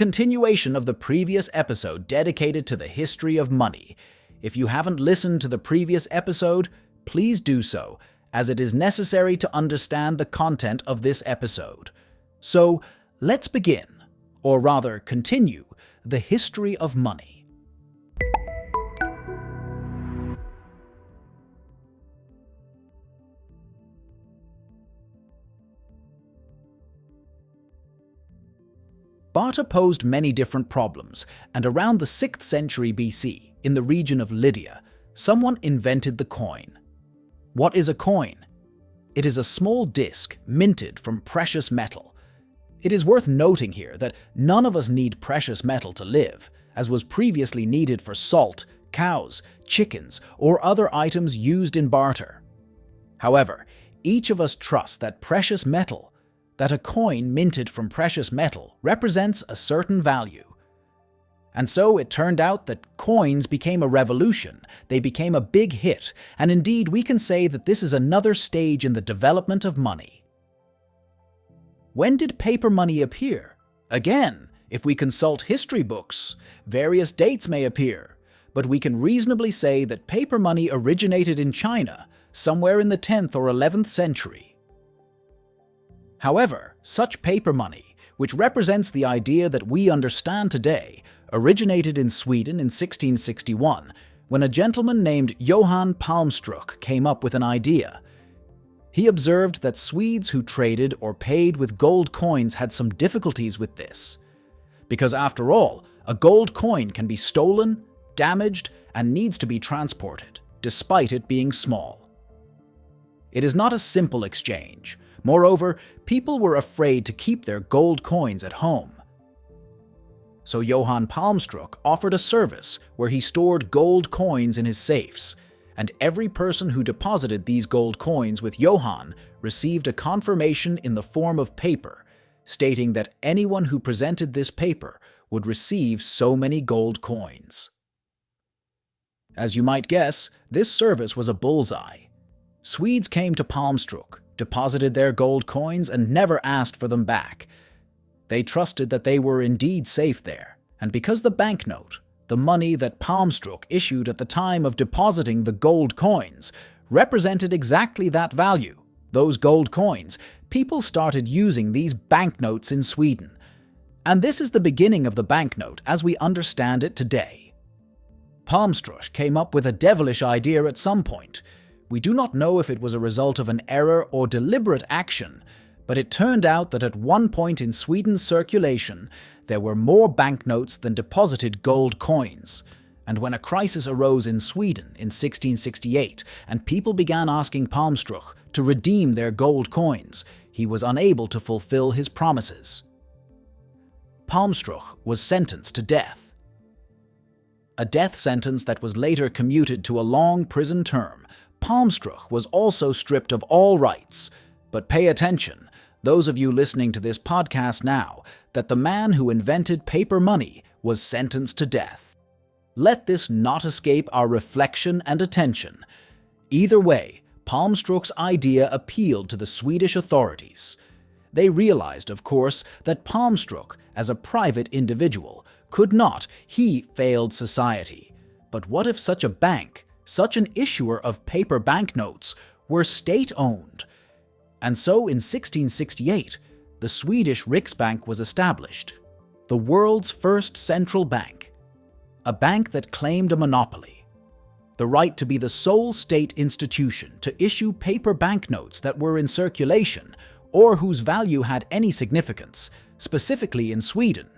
continuation of the previous episode dedicated to the history of money. If you haven't listened to the previous episode, please do so, as it is necessary to understand the content of this episode. So, let's begin, or rather continue, the history of money. Barter posed many different problems, and around the 6th century BC, in the region of Lydia, someone invented the coin. What is a coin? It is a small disc minted from precious metal. It is worth noting here that none of us need precious metal to live, as was previously needed for salt, cows, chickens, or other items used in barter. However, each of us trusts that precious metal, that a coin minted from precious metal represents a certain value. And so it turned out that coins became a revolution, they became a big hit, and indeed we can say that this is another stage in the development of money. When did paper money appear? Again, if we consult history books, various dates may appear, but we can reasonably say that paper money originated in China, somewhere in the 10th or 11th century. However, such paper money, which represents the idea that we understand today, originated in Sweden in 1661, when a gentleman named Johann Palmstruch came up with an idea. He observed that Swedes who traded or paid with gold coins had some difficulties with this. Because after all, a gold coin can be stolen, damaged, and needs to be transported, despite it being small. It is not a simple exchange. Moreover, people were afraid to keep their gold coins at home. So Johann Palmstruch offered a service where he stored gold coins in his safes, and every person who deposited these gold coins with Johann received a confirmation in the form of paper, stating that anyone who presented this paper would receive so many gold coins. As you might guess, this service was a bullseye. Swedes came to Palmstruch, deposited their gold coins, and never asked for them back. They trusted that they were indeed safe there, and because the banknote, the money that Palmstruch issued at the time of depositing the gold coins, represented exactly that value, those gold coins, people started using these banknotes in Sweden. And this is the beginning of the banknote as we understand it today. Palmstruch came up with a devilish idea at some point. We do not know if it was a result of an error or deliberate action, but it turned out that at one point in Sweden's circulation, there were more banknotes than deposited gold coins. And when a crisis arose in Sweden in 1668 and people began asking Palmstruch to redeem their gold coins, he was unable to fulfill his promises. Palmstruch was sentenced to death. A death sentence that was later commuted to a long prison term. Palmstruch was also stripped of all rights. But pay attention, those of you listening to this podcast now, that the man who invented paper money was sentenced to death. Let this not escape our reflection and attention. Either way, Palmstruch's idea appealed to the Swedish authorities. They realized, of course, that Palmstruch, as a private individual, could not, he failed society. But what if such a bank, such an issuer of paper banknotes, were state-owned? And so in 1668, the Swedish Riksbank was established, the world's first central bank, a bank that claimed a monopoly, the right to be the sole state institution to issue paper banknotes that were in circulation or whose value had any significance, specifically in Sweden.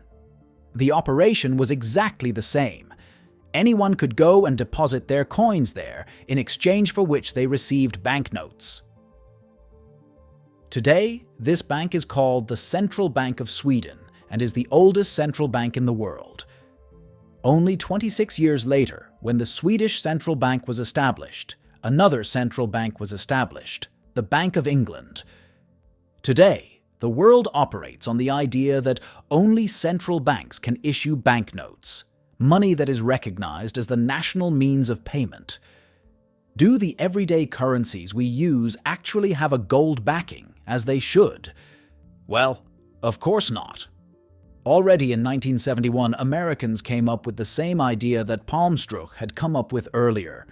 The operation was exactly the same. Anyone could go and deposit their coins there, in exchange for which they received banknotes. Today, this bank is called the Central Bank of Sweden and is the oldest central bank in the world. Only 26 years later, when the Swedish Central Bank was established, another central bank was established, the Bank of England. Today, the world operates on the idea that only central banks can issue banknotes, money that is recognized as the national means of payment. Do the everyday currencies we use actually have a gold backing, as they should? Well, of course not. Already in 1971, Americans came up with the same idea that Palmstruch had come up with earlier.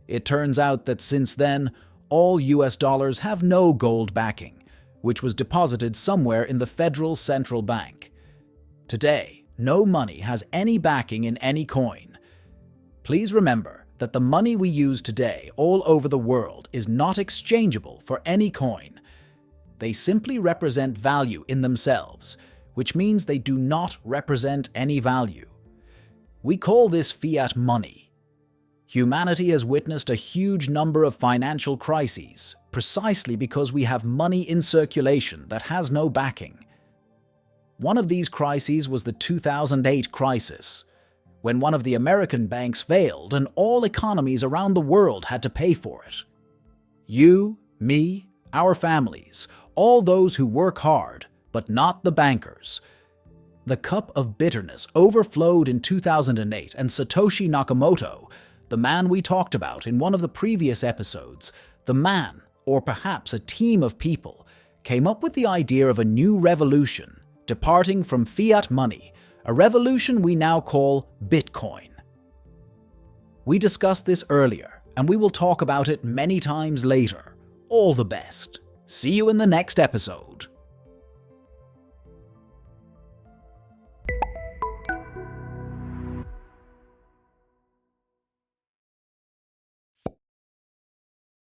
It turns out that since then, all US dollars have no gold backing, which was deposited somewhere in the Federal Central Bank. Today, no money has any backing in any coin. Please remember that the money we use today all over the world is not exchangeable for any coin. They simply represent value in themselves, which means they do not represent any value. We call this fiat money. Humanity has witnessed a huge number of financial crises precisely because we have money in circulation that has no backing. One of these crises was the 2008 crisis, when one of the American banks failed and all economies around the world had to pay for it. You, me, our families, all those who work hard, but not the bankers. The cup of bitterness overflowed in 2008, and Satoshi Nakamoto, the man we talked about in one of the previous episodes, the man, or perhaps a team of people, came up with the idea of a new revolution, departing from fiat money, a revolution we now call Bitcoin. We discussed this earlier, and we will talk about it many times later. All the best. See you in the next episode.